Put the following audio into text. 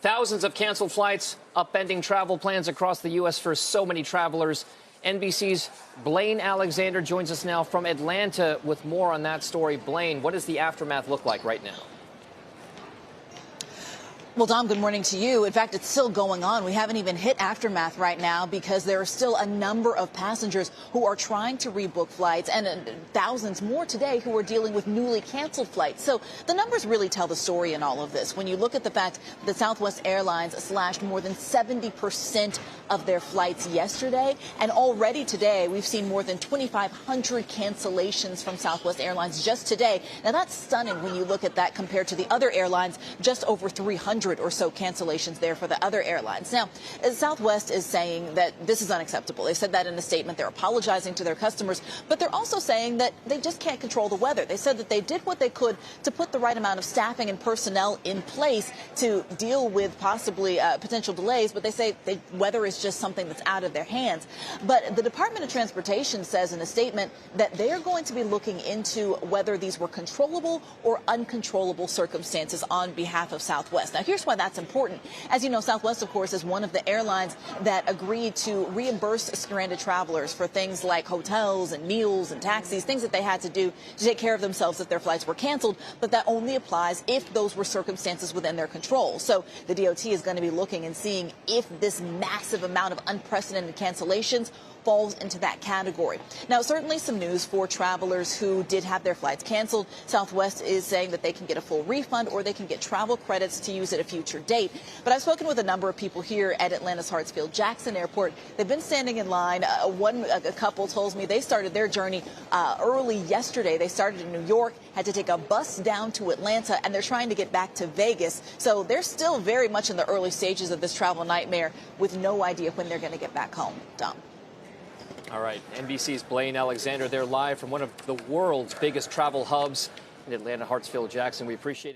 Thousands of canceled flights, upending travel plans across the U.S. for so many travelers. NBC's Blaine Alexander joins us now from Atlanta with more on that story. Blaine, what does the aftermath look like right now? Well, Dom, good morning to you. In fact, it's still going on. We haven't even hit aftermath right now because there are still a number of passengers who are trying to rebook flights and thousands more today who are dealing with newly canceled flights. So the numbers really tell the story in all of this. When you look at the fact that Southwest Airlines slashed more than 70% of their flights yesterday, and already today we've seen more than 2,500 cancellations from Southwest Airlines just today. Now, that's stunning when you look at that compared to the other airlines, just over 300 or so cancellations there for the other airlines. Now, Southwest is saying that this is unacceptable. They said that in a statement. They're apologizing to their customers, but they're also saying that they just can't control the weather. They said that they did what they could to put the right amount of staffing and personnel in place to deal with possibly potential delays, but they say weather is just something that's out of their hands. But the Department of Transportation says in a statement that they are going to be looking into whether these were controllable or uncontrollable circumstances on behalf of Southwest. Now, here's why that's important. As you know, Southwest, of course, is one of the airlines that agreed to reimburse stranded travelers for things like hotels and meals and taxis, things that they had to do to take care of themselves if their flights were canceled. But that only applies if those were circumstances within their control. So the DOT is going to be looking and seeing if this massive amount of unprecedented cancellations falls into that category. Now, certainly some news for travelers who did have their flights canceled. Southwest is saying that they can get a full refund or they can get travel credits to use at a future date. But I've spoken with a number of people here at Atlanta's Hartsfield-Jackson Airport. They've been standing in line. A couple tells me they started their journey early yesterday. They started in New York, had to take a bus down to Atlanta, and they're trying to get back to Vegas. So they're still very much in the early stages of this travel nightmare with no idea when they're going to get back home. Dom. All right, NBC's Blaine Alexander there live from one of the world's biggest travel hubs in Atlanta, Hartsfield-Jackson. We appreciate it.